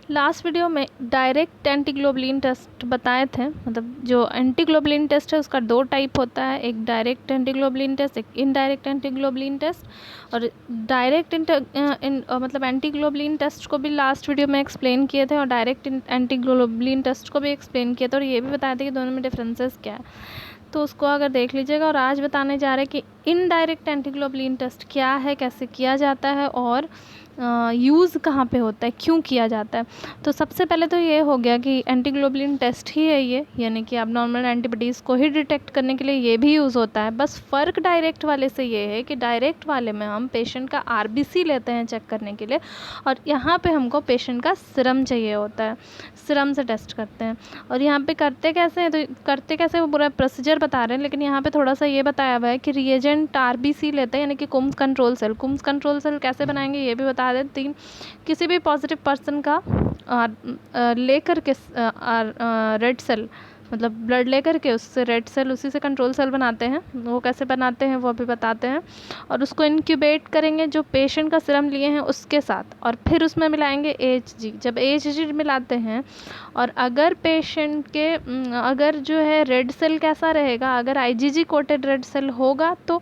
Last video में direct antiglobulin test बताए थे, मतलब जो एंटीग्लोबुलिन टेस्ट है उसका दो टाइप होता है, एक डायरेक्ट एंटीग्लोबुलिन टेस्ट, एक इनडायरेक्ट एंटीग्लोबुलिन टेस्ट। और डायरेक्ट मतलब एंटीग्लोबुलिन टेस्ट को भी लास्ट वीडियो में एक्सप्लेन किए थे और डायरेक्ट एंटीग्लोबुलिन टेस्ट को भी एक्सप्लेन किए थे और ये भी बताए थे कि दोनों में डिफरेंसेस क्या है, तो उसको अगर देख लीजिएगा। और आज बताने जा रहे हैं कि इनडायरेक्ट एंटीग्लोबुलिन टेस्ट क्या है, कैसे किया जाता है और यूज़ कहाँ पे होता है, क्यों किया जाता है। तो सबसे पहले तो ये हो गया कि एंटीग्लोबुलिन टेस्ट ही है ये, यानी कि अब नॉर्मल एंटीबॉडीज़ को ही डिटेक्ट करने के लिए ये भी यूज़ होता है। बस फ़र्क डायरेक्ट वाले से ये है कि डायरेक्ट वाले में हम पेशेंट का आरबीसी लेते हैं चेक करने के लिए, और यहाँ पे हमको पेशेंट का सीरम चाहिए होता है, सीरम से टेस्ट करते हैं। और यहाँ पे करते कैसे हैं, तो करते कैसे वो पूरा प्रोसीजर बता रहे हैं, लेकिन यहाँ पे थोड़ा सा ये बताया हुआ है कि रिएजेंट आरबीसी लेते हैं, यानी कि कुम्स कंट्रोल सेल। कुम्स कंट्रोल सेल कैसे बनाएंगे ये भी बता दें। किसी भी पॉजिटिव पर्सन का लेकर के रेड सेल, मतलब ब्लड लेकर के उससे रेड सेल, उसी से कंट्रोल सेल बनाते हैं। वो कैसे बनाते हैं वो भी बताते हैं। और उसको इंक्यूबेट करेंगे जो पेशेंट का सीरम लिए हैं उसके साथ, और फिर उसमें मिलाएंगे एचजी। जब एचजी मिलाते हैं और अगर पेशेंट के अगर जो है रेड सेल कैसा रहेगा, अगर आईजीजी कोटेड रेड सेल होगा तो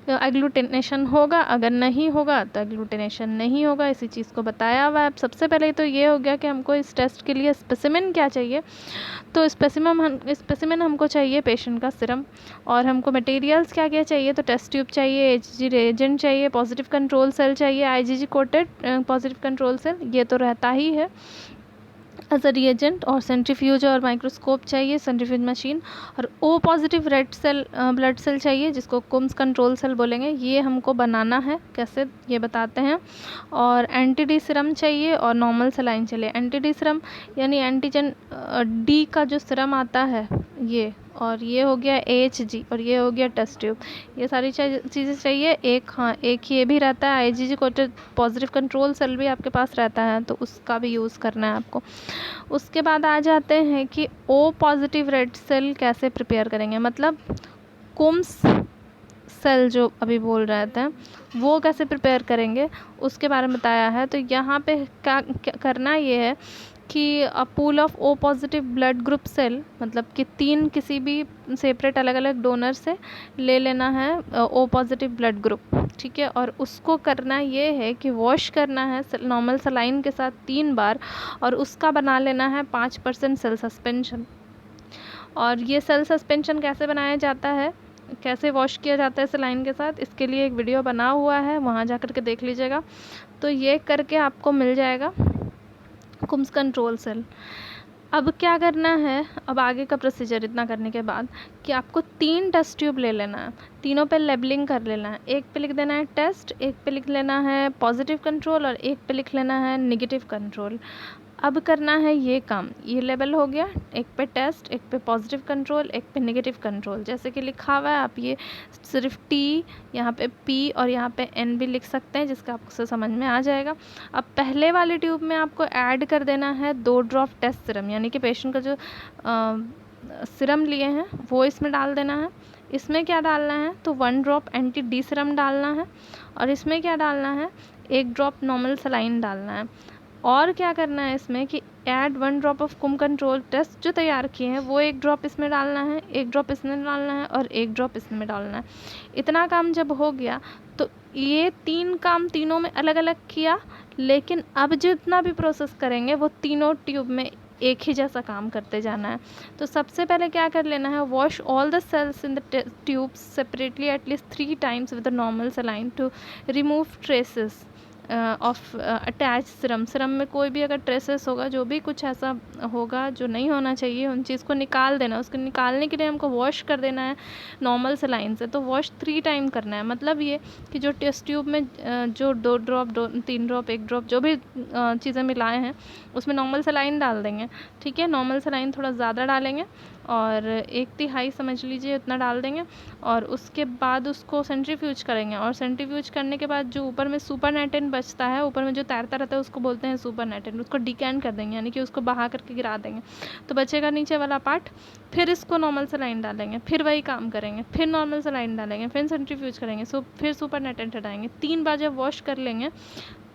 एग्लूटिनेशन होगा, अगर नहीं होगा तो एग्लूटिनेशन नहीं होगा। इसी चीज़ को बताया हुआ है। अब सबसे पहले तो ये हो गया कि हमको इस टेस्ट के लिए स्पेसिमेन क्या चाहिए। तो स्पेसिमेन हमको चाहिए पेशेंट का सीरम, और हमको मटेरियल्स क्या क्या चाहिए, तो टेस्ट ट्यूब चाहिए, एचजी रिएजेंट चाहिए, पॉजिटिव कंट्रोल सेल चाहिए, IgG coated positive control cell, ये तो रहता ही है एज अ रिएजेंट, और सेंट्रीफ्यूज और माइक्रोस्कोप चाहिए, सेंट्रीफ्यूज मशीन, और O positive red cell blood cell चाहिए जिसको कुम्स कंट्रोल सेल बोलेंगे। ये हमको बनाना है, कैसे ये बताते हैं। और एंटी-डी सीरम चाहिए और नॉर्मल सलाइन चाहिए। एंटी-डी सीरम यानी एंटीजन डी का जो सीरम आता है ये, और ये हो गया एचजी, और ये हो गया टेस्ट ट्यूब। ये सारी चीज़ें चाहिए। एक ये भी रहता है IgG coated positive control cell भी आपके पास रहता है, तो उसका भी यूज़ करना है आपको। उसके बाद आ जाते हैं कि ओ पॉजिटिव रेड सेल कैसे प्रिपेयर करेंगे, मतलब कुम्स सेल जो अभी बोल रहे थे वो कैसे प्रिपेयर करेंगे उसके बारे में बताया है। तो यहाँ पे क्या करना ये है कि a pool of O positive blood group cell, मतलब कि 3 किसी भी सेपरेट अलग अलग डोनर से ले लेना है ओ पॉजिटिव ब्लड ग्रुप, ठीक है। और उसको करना ये है कि वॉश करना है नॉर्मल सलाइन के साथ 3 बार, और उसका बना लेना है 5% सेल सस्पेंशन। और ये सेल सस्पेंशन कैसे बनाया जाता है, कैसे वॉश किया जाता है सलाइन के साथ, इसके लिए एक वीडियो बना हुआ है, वहाँ जा कर के देख लीजिएगा। तो ये करके आपको मिल जाएगा कुम्स कंट्रोल सेल। अब क्या करना है, अब आगे का प्रोसीजर इतना करने के बाद कि आपको 3 टेस्ट ट्यूब ले लेना है, तीनों पे लेबलिंग कर लेना है। एक पे लिख देना है टेस्ट, एक पे लिख लेना है पॉजिटिव कंट्रोल, और एक पे लिख लेना है नेगेटिव कंट्रोल। अब करना है ये काम, ये लेबल हो गया, एक पे टेस्ट, एक पे पॉजिटिव कंट्रोल, एक पे नेगेटिव कंट्रोल। जैसे कि लिखा हुआ है, आप ये सिर्फ टी, यहाँ पे पी और यहाँ पे एन भी लिख सकते हैं, जिसका आपको समझ में आ जाएगा। अब पहले वाले ट्यूब में आपको ऐड कर देना है 2 ड्रॉप टेस्ट सीरम, यानी कि पेशेंट का जो सीरम लिए हैं वो इसमें डाल देना है। इसमें क्या डालना है, तो 1 ड्रॉप एंटी-डी सीरम डालना है, और इसमें क्या डालना है, 1 ड्रॉप नॉर्मल सलाइन डालना है। और क्या करना है इसमें कि ऐड 1 ड्रॉप ऑफ कुम कंट्रोल टेस्ट जो तैयार किए हैं वो 1 ड्रॉप इसमें डालना है, 1 ड्रॉप इसमें डालना है, और 1 ड्रॉप इसमें डालना है। इतना काम जब हो गया तो ये 3 काम तीनों में अलग अलग किया, लेकिन अब जितना भी प्रोसेस करेंगे वो तीनों ट्यूब में एक ही जैसा काम करते जाना है। तो सबसे पहले क्या कर लेना है, wash all the cells in the tube separately at least 3 times with the normal saline to remove traces of attach serum में कोई भी अगर ट्रेसेस होगा, जो भी कुछ ऐसा होगा जो नहीं होना चाहिए, उन चीज़ को निकाल देना। उसको निकालने के लिए हमको वॉश कर देना है नॉर्मल सलाइन से। तो वॉश 3 टाइम करना है, मतलब ये कि जो टेस्ट ट्यूब में जो 2 ड्रॉप 3 ड्रॉप 1 ड्रॉप जो भी चीज़ें मिलाए हैं उसमें नॉर्मल सलाइन डाल देंगे, ठीक है। नॉर्मल सलाइन थोड़ा ज़्यादा डालेंगे, और 1/3 समझ लीजिए उतना डाल देंगे, और उसके बाद उसको सेंट्रीफ्यूज करेंगे। और सेंट्रीफ्यूज करने के बाद जो ऊपर में सुपरनेटेंट बचता है, ऊपर में जो तैरता रहता है उसको बोलते हैं सुपरनेटेंट, उसको डिकैन कर देंगे, यानी कि उसको बहा करके गिरा देंगे, तो बचेगा नीचे वाला पार्ट। फिर इसको नॉर्मल सलाइन डालेंगे, फिर वही काम करेंगे, फिर नॉर्मल सलाइन डालेंगे, फिर सेंट्रीफ्यूज करेंगे, फिर सुपरनेटेंट हटाएंगे। 3 बार जब वॉश कर लेंगे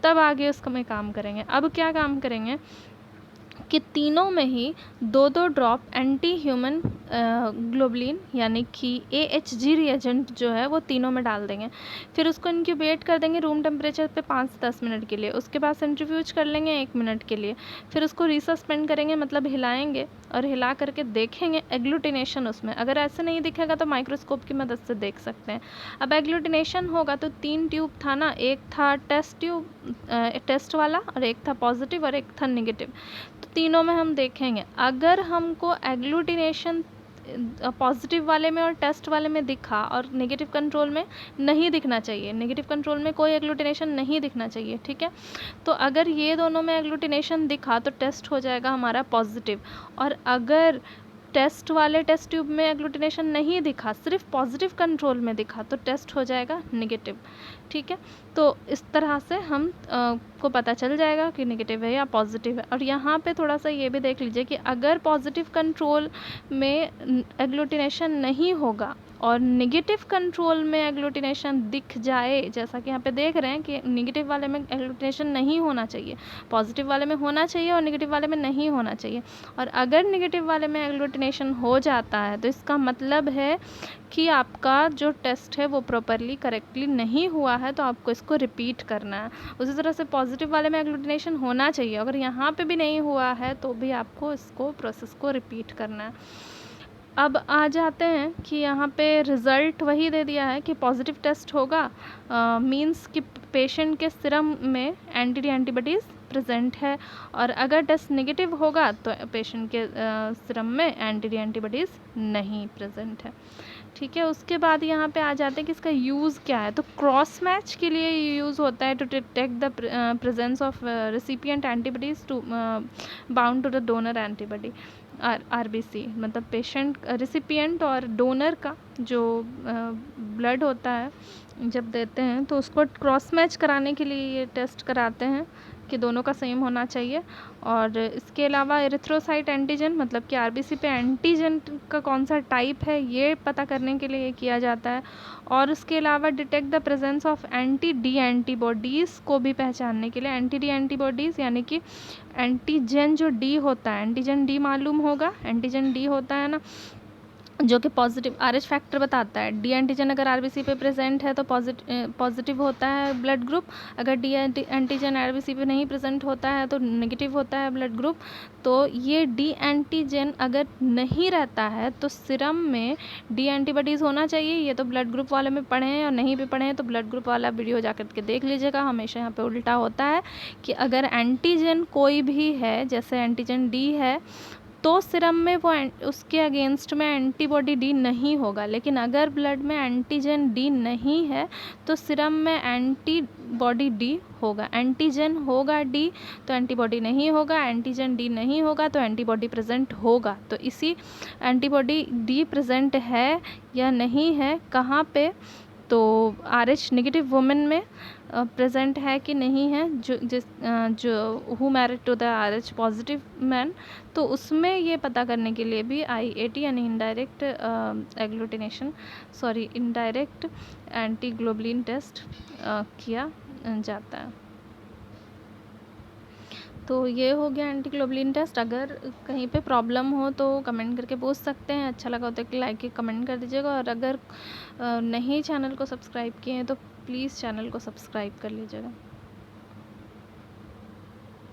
तब आगे उसका में काम करेंगे। अब क्या काम करेंगे कि तीनों में ही 2-2 ड्रॉप एंटी ह्यूमन ग्लोबुलिन यानी कि AHG रिएजेंट जो है वो तीनों में डाल देंगे। फिर उसको इंक्यूबेट कर देंगे रूम टेम्परेचर पे 5 से 10 मिनट के लिए। उसके बाद सेंट्रीफ्यूज कर लेंगे 1 मिनट के लिए। फिर उसको रिसस्पेंड करेंगे, मतलब हिलाएंगे और हिला करके देखेंगे एग्लूटिनेशन उसमें। अगर ऐसे नहीं दिखेगा तो माइक्रोस्कोप की मदद से देख सकते हैं। अब एग्लूटिनेशन होगा तो 3 ट्यूब था ना, एक था टेस्ट वाला और एक था पॉजिटिव और एक था नेगेटिव। तो तीनों में हम देखेंगे, अगर हमको एग्लूटिनेशन पॉजिटिव वाले में और टेस्ट वाले में दिखा और नेगेटिव कंट्रोल में नहीं दिखना चाहिए, नेगेटिव कंट्रोल में कोई एग्लूटिनेशन नहीं दिखना चाहिए, ठीक है। तो अगर ये दोनों में एग्लूटिनेशन दिखा तो टेस्ट हो जाएगा हमारा पॉजिटिव, और अगर टेस्ट वाले टेस्ट ट्यूब में एग्लूटिनेशन नहीं दिखा, सिर्फ पॉजिटिव कंट्रोल में दिखा, तो टेस्ट हो जाएगा नेगेटिव, ठीक है। तो इस तरह से हम को पता चल जाएगा कि नेगेटिव है या पॉजिटिव है। और यहाँ पे थोड़ा सा ये भी देख लीजिए कि अगर पॉजिटिव कंट्रोल में एग्लूटिनेशन नहीं होगा और नेगेटिव कंट्रोल में एग्लूटिनेशन दिख जाए, जैसा कि यहाँ पे देख रहे हैं कि नेगेटिव वाले में एग्लूटिनेशन नहीं होना चाहिए, पॉजिटिव वाले में होना चाहिए और नेगेटिव वाले में नहीं होना चाहिए, और अगर नेगेटिव वाले में एग्लूटिनेशन हो जाता है तो इसका मतलब है कि आपका जो टेस्ट है वो प्रॉपरली करेक्टली नहीं हुआ है, तो आपको इसको रिपीट करना है। उसी तरह से पॉजिटिव वाले में एग्लूटिनेशन होना चाहिए, अगर यहाँ पे भी नहीं हुआ है तो भी आपको इसको प्रोसेस को रिपीट करना है। अब आ जाते हैं कि यहाँ पे रिज़ल्ट वही दे दिया है कि पॉजिटिव टेस्ट होगा, मींस कि पेशेंट के सीरम में एंटीबॉडीज़ प्रेजेंट है, और अगर टेस्ट नेगेटिव होगा तो पेशेंट के सीरम में एंटीबॉडीज़ नहीं प्रेजेंट है, ठीक है। उसके बाद यहाँ पे आ जाते हैं कि इसका यूज़ क्या है। तो क्रॉस मैच के लिए यूज़ होता है to detect the presence of recipient antibodies to bound to the donor antibody RBC, मतलब पेशेंट रेसिपिएंट और डोनर का जो ब्लड होता है जब देते हैं तो उसको क्रॉस मैच कराने के लिए ये टेस्ट कराते हैं कि दोनों का सेम होना चाहिए। और इसके अलावा एरिथ्रोसाइट एंटीजन, मतलब कि RBC पे एंटीजन का कौन सा टाइप है ये पता करने के लिए किया जाता है। और उसके अलावा detect the presence of anti-D antibodies को भी पहचानने के लिए, एंटी-डी एंटीबॉडीज़ यानी कि एंटीजन जो डी होता है, एंटीजन डी मालूम होगा, एंटीजन डी होता है ना जो कि पॉजिटिव RH फैक्टर बताता है। डी एंटीजन अगर RBC पे प्रेजेंट है तो पॉजिटिव होता है ब्लड ग्रुप, अगर डी एंटीजन RBC पे नहीं प्रेजेंट होता है तो नेगेटिव होता है ब्लड ग्रुप। तो ये डी एंटीजन अगर नहीं रहता है तो सीरम में डी एंटीबॉडीज़ होना चाहिए। ये तो ब्लड ग्रुप वाले में पढ़े हैं, और नहीं भी पढ़े हैं तो ब्लड ग्रुप वाला वीडियो जाकर के देख लीजिएगा। हमेशा यहाँ पे उल्टा होता है कि अगर एंटीजन कोई भी है, जैसे एंटीजन डी है, तो सीरम में वो उसके अगेंस्ट में एंटीबॉडी डी नहीं होगा। लेकिन अगर ब्लड में एंटीजन डी नहीं है तो सीरम में एंटीबॉडी डी होगा। एंटीजन होगा डी तो एंटीबॉडी नहीं होगा, एंटीजन डी नहीं होगा तो एंटीबॉडी प्रेजेंट होगा। तो इसी एंटीबॉडी डी प्रेजेंट है या नहीं है कहाँ पे, तो RH नेगेटिव वुमेन में प्रेजेंट है कि नहीं है, जो who married to the RH positive man, तो उसमें ये पता करने के लिए भी IAT यानी इनडायरेक्ट इनडायरेक्ट एंटीग्लोबुलिन टेस्ट किया जाता है। तो ये हो गया एंटीग्लोबुलिन टेस्ट। अगर कहीं पे प्रॉब्लम हो तो कमेंट करके पूछ सकते हैं। अच्छा लगा हो तो लाइक कमेंट कर दीजिएगा, और अगर नहीं चैनल को सब्सक्राइब किए हैं तो प्लीज़ चैनल को सब्सक्राइब कर लीजिएगा।